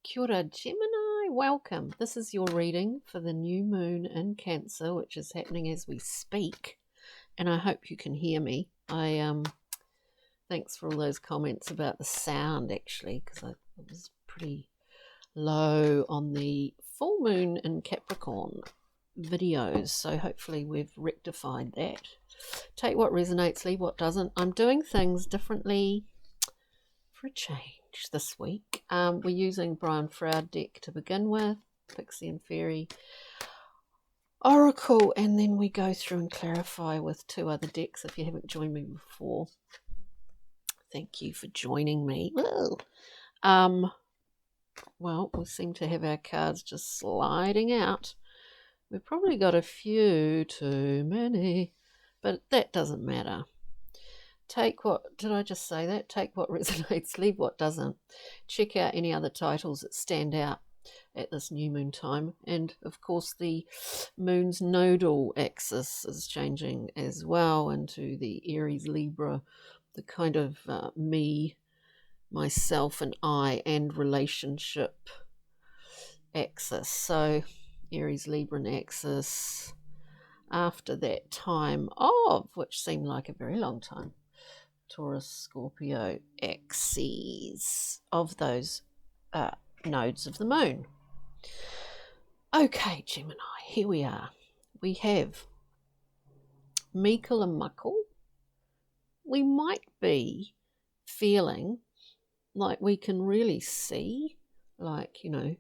Kia ora, Gemini, welcome. This is your reading for the new moon in Cancer, which is happening as we speak, and I hope you can hear me. Thanks for all those comments about the sound, actually, because it was pretty low on the full moon in Capricorn videos, so hopefully we've rectified that. Take what resonates, leave what doesn't. I'm doing things differently for a change this week. We're using Brian Froud deck to begin with, Pixie and Fairy Oracle, and then we go through and clarify with two other decks. If you haven't joined me before, thank you for joining me. Well, we seem to have our cards just sliding out. We've probably got a few too many, but that doesn't matter. Take what, did I just say that? Take what resonates, leave what doesn't. Check out any other titles that stand out at this new moon time. And of course, the moon's nodal axis is changing as well into the Aries Libra, the kind of me, myself, and I, and relationship axis. So, Aries Libran axis after that time of, which seemed like a very long time, Taurus, Scorpio axes of those nodes of the moon. Okay, Gemini, here we are. We have Meikle and Muckle. We might be feeling like we can really see, like, you know,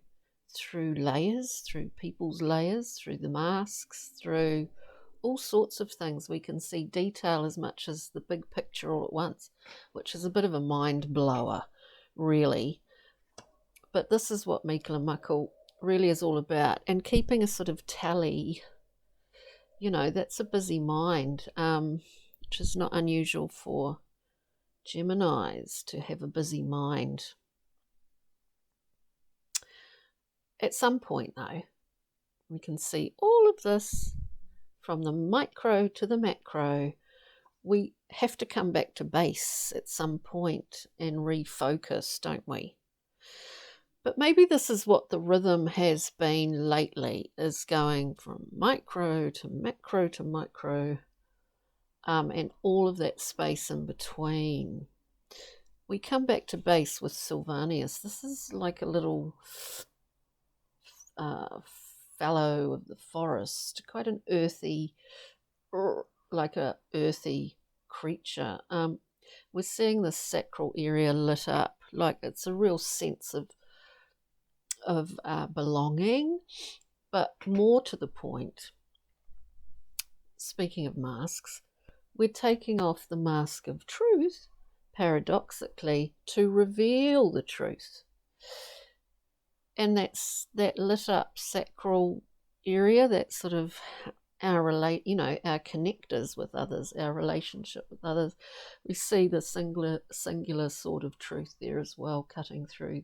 through layers, through people's layers, through the masks, through all sorts of things. We can see detail as much as the big picture all at once, which is a bit of a mind blower, really. But this is what Meikle and Muckle really is all about. And keeping a sort of tally, you know, that's a busy mind, which is not unusual for Geminis to have a busy mind. At some point, though, we can see all of this from the micro to the macro. We have to come back to base at some point and refocus, don't we? But maybe this is what the rhythm has been lately, is going from micro to macro to micro, and all of that space in between. We come back to base with Sylvanius. This is like a little fellow of the forest, quite an earthy, like a earthy creature. We're seeing the sacral area lit up, like it's a real sense of belonging. But more to the point, speaking of masks, we're taking off the mask of truth, paradoxically, to reveal the truth. And that's that lit up sacral area, that sort of our our connectors with others, our relationship with others. We see the singular sort of truth there as well, cutting through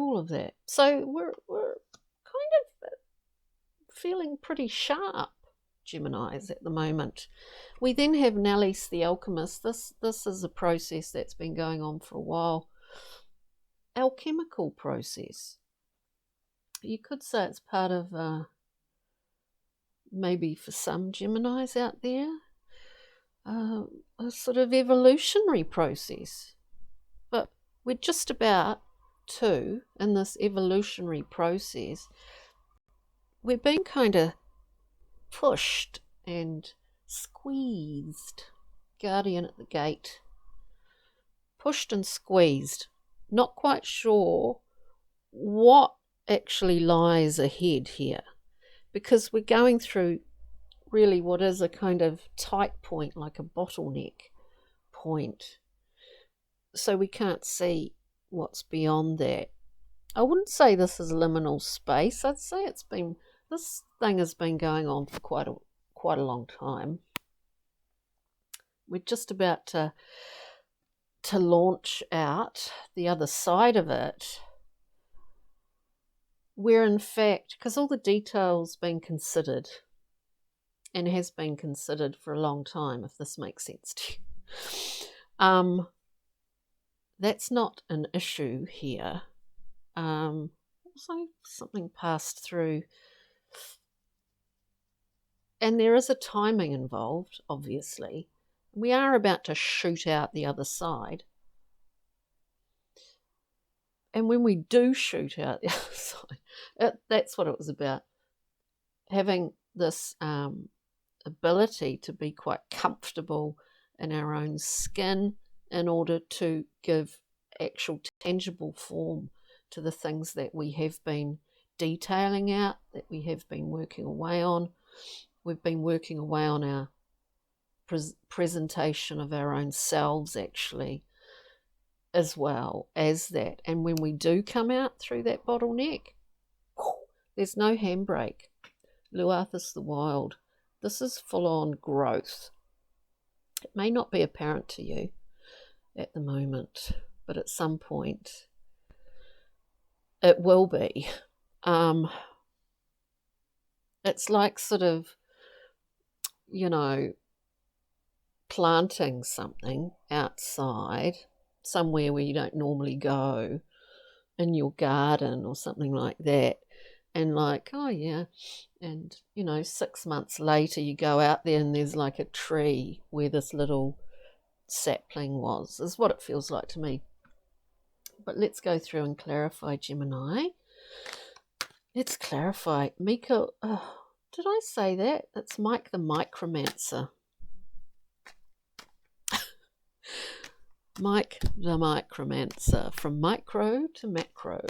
all of that. So we're kind of feeling pretty sharp, Geminis, at the moment. We then have Nellis the Alchemist. This is a process that's been going on for a while. Alchemical process. You could say it's part of, maybe for some Geminis out there, a sort of evolutionary process. But we're just about to, in this evolutionary process, we're being kind of pushed and squeezed. Guardian at the gate. Pushed and squeezed. Not quite sure what actually lies ahead here, because we're going through really what is a kind of tight point, like a bottleneck point. So we can't see what's beyond that. I wouldn't say this is liminal space. I'd say this thing has been going on for quite a long time. We're just about to launch out the other side of it, where in fact, because all the details been considered and has been considered for a long time, if this makes sense to you, that's not an issue here. Also, something passed through. And there is a timing involved, obviously. We are about to shoot out the other side. And when we do shoot out the other side, that's what it was about. Having this ability to be quite comfortable in our own skin in order to give actual tangible form to the things that we have been detailing out, that we have been working away on. We've been working away on our presentation of our own selves, actually, as well as that. And when we do come out through that bottleneck, there's no handbrake. Luarthus the Wild. This is full-on growth. It may not be apparent to you at the moment, but at some point it will be. It's like sort of, planting something outside, somewhere where you don't normally go, in your garden or something like that. And like, oh yeah, and 6 months later you go out there and there's like a tree where this little sapling was, is what it feels like to me. But let's go through and clarify, Gemini. Let's clarify. Mika, did I say that? It's Mike the Micromancer. Mike the Micromancer, from micro to macro.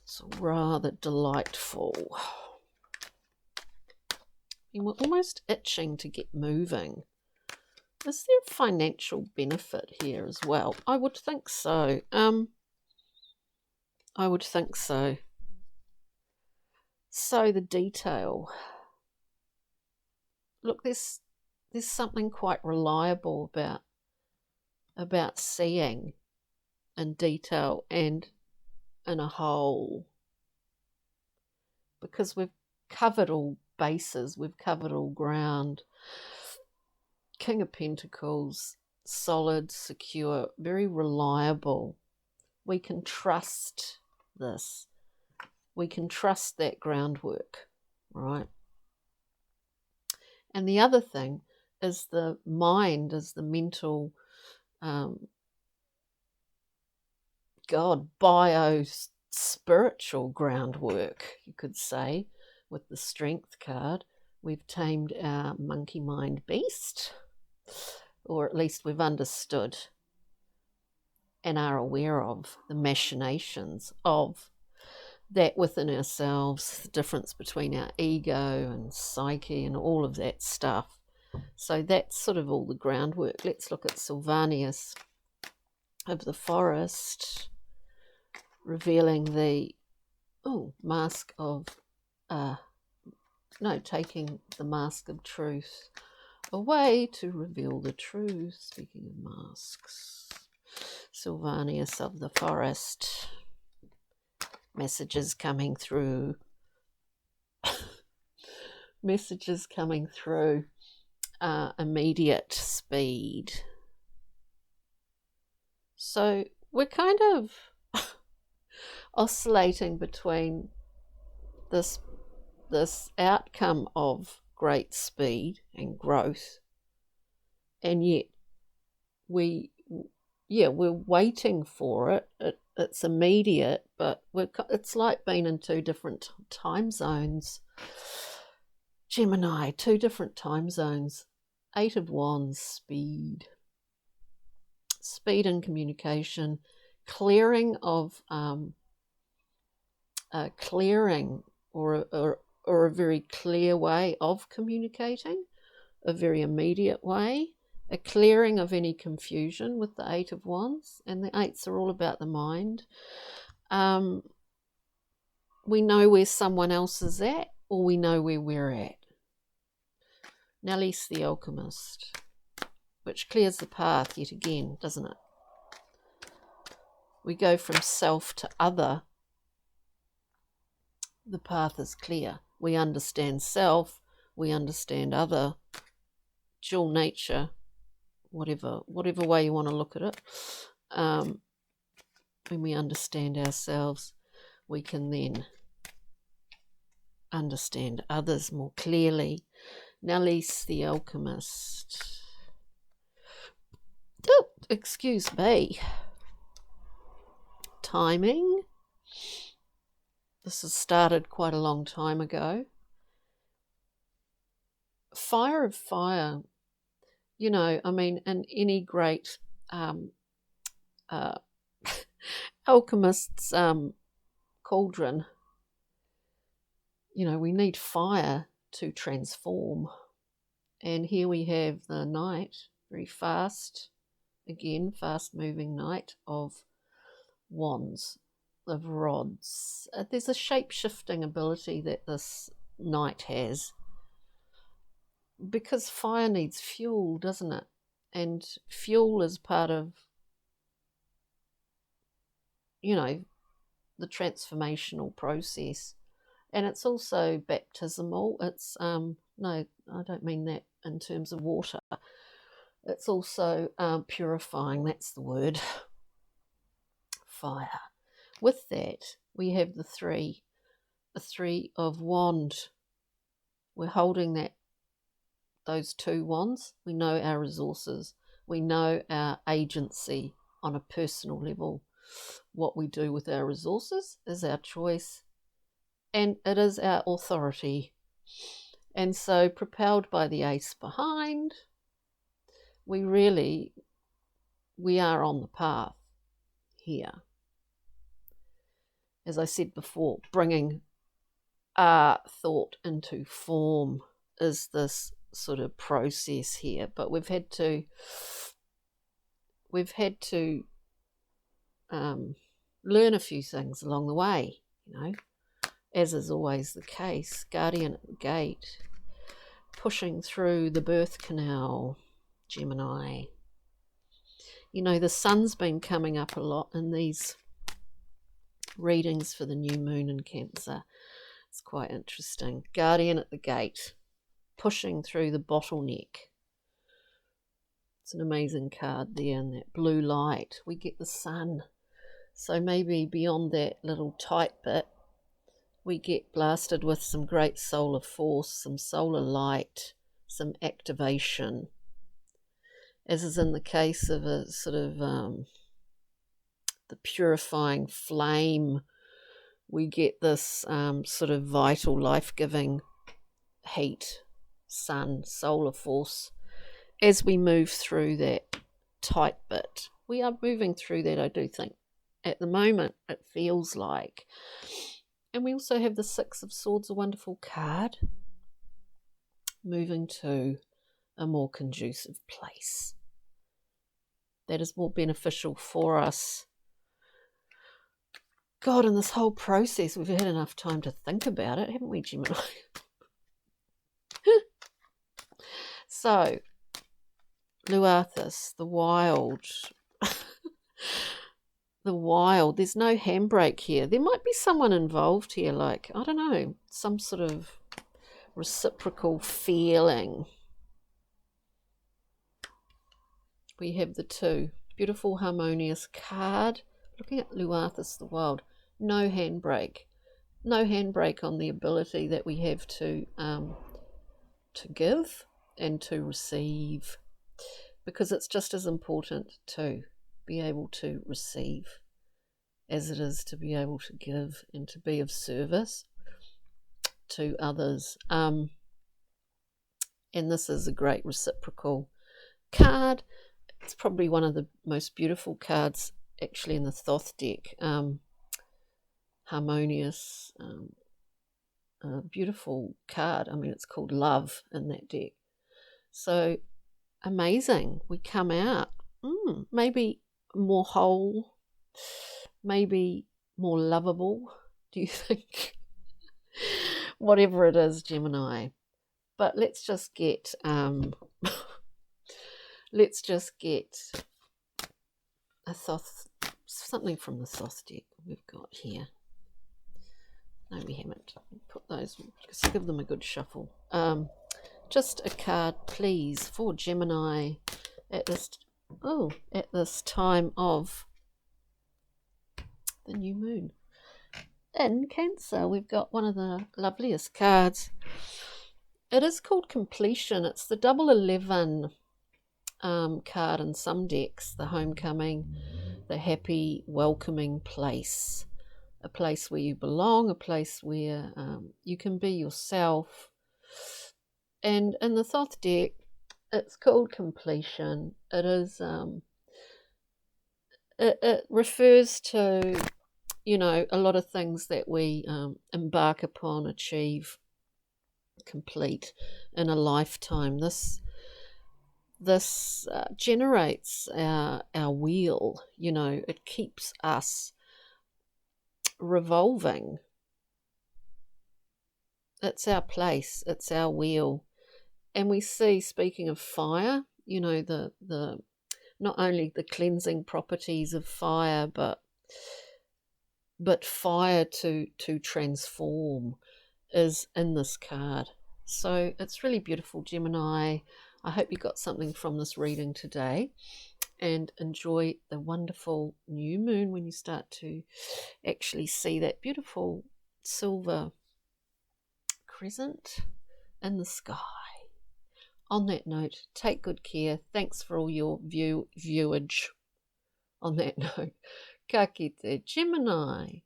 It's rather delightful. And we're almost itching to get moving. Is there financial benefit here as well? I would think so. I would think so. So the detail. Look, there's something quite reliable about seeing in detail and in a whole, because we've covered all bases, we've covered all ground. King of Pentacles, solid, secure, very reliable. We can trust this. We can trust that groundwork, right? And the other thing is the mind, is the mental, bio-spiritual groundwork, you could say, with the Strength card. We've tamed our monkey mind beast, or at least we've understood and are aware of the machinations of that within ourselves, the difference between our ego and psyche and all of that stuff. So that's sort of all the groundwork. Let's look at Sylvanus of the Forest, revealing the mask of taking the mask of truth away to reveal the truth. Speaking of masks, Sylvanus of the Forest, messages coming through. Messages coming through. Immediate speed. So we're kind of oscillating between this outcome of great speed and growth, and yet we're waiting for it. It's immediate, but it's like being in two different time zones. Gemini, two different time zones. 8 of Wands, speed and communication, clearing of clearing or a very clear way of communicating, a very immediate way, a clearing of any confusion with the 8 of Wands, and the 8s are all about the mind. We know where someone else is at, or we know where we're at. Nellis the Alchemist, which clears the path yet again, doesn't it? We go from self to other. The path is clear. We understand self, we understand other, dual nature, whatever way you want to look at it. When we understand ourselves, we can then understand others more clearly. Nellis the Alchemist. Oh, excuse me. Timing. This has started quite a long time ago. Fire of fire. You know, I mean, in any great alchemist's cauldron, you know, we need fire to transform. And here we have the knight, very fast, again, fast-moving knight of wands, of rods. There's a shape-shifting ability that this knight has, because fire needs fuel, doesn't it? And fuel is part of, you know, the transformational process. And it's also baptismal. It's, no, I don't mean that in terms of water. It's also purifying, that's the word. Fire. With that, we have the three of wand. We're holding those two wands. We know our resources. We know our agency on a personal level. What we do with our resources is our choice, and it is our authority. And so, propelled by the ace behind, we are on the path here. As I said before, bringing thought into form is this sort of process here, but we've had to learn a few things along the way, you know, as is always the case. Guardian at the gate, pushing through the birth canal, Gemini. You know, the sun's been coming up a lot in these readings for the new moon in Cancer. It's quite interesting. Guardian at the gate, pushing through the bottleneck. It's an amazing card there in that blue light. We get the sun. So maybe beyond that little tight bit, we get blasted with some great solar force, some solar light, some activation. As is in the case of a sort of the purifying flame, we get this sort of vital, life-giving heat, sun, solar force. As we move through that tight bit, we are moving through that, I do think. At the moment, it feels like. And we also have the Six of Swords, a wonderful card, moving to a more conducive place that is more beneficial for us. God, in this whole process, we've had enough time to think about it, haven't we, Gemini? So, Luarthus, the wild. The wild. There's no handbrake here. There might be someone involved here, like, I don't know, some sort of reciprocal feeling. We have the two. Beautiful, harmonious card. Looking at Luarthus, the wild. No handbrake. No handbrake on the ability that we have to give and to receive, because it's just as important to be able to receive as it is to be able to give and to be of service to others. And this is a great reciprocal card. It's probably one of the most beautiful cards actually in the Thoth deck. Harmonious, beautiful card. I mean, it's called Love in that deck. So amazing. We come out maybe more whole, maybe more lovable, do you think? Whatever it is, Gemini. But let's just get a Thoth, something from the Thoth deck we've got here. No, we haven't. Put those, just give them a good shuffle. Just a card, please, for Gemini at this time of the new moon. In Cancer, we've got one of the loveliest cards. It is called Completion. It's the double 11 card in some decks, the homecoming, the happy, welcoming place, a place where you belong, a place where you can be yourself. And in the Thoth deck, it's called Completion. It is it refers to, you know, a lot of things that we embark upon, achieve, complete in a lifetime. This generates our wheel, you know, it keeps us revolving. It's our place, it's our wheel. And we see, speaking of fire, you know, the not only the cleansing properties of fire, but fire to transform is in this card. So it's really beautiful, Gemini. I hope you got something from this reading today, and enjoy the wonderful new moon when you start to actually see that beautiful silver crescent in the sky. On that note, take good care. Thanks for all your viewage. On that note, ka kite, Gemini.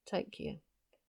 Take care.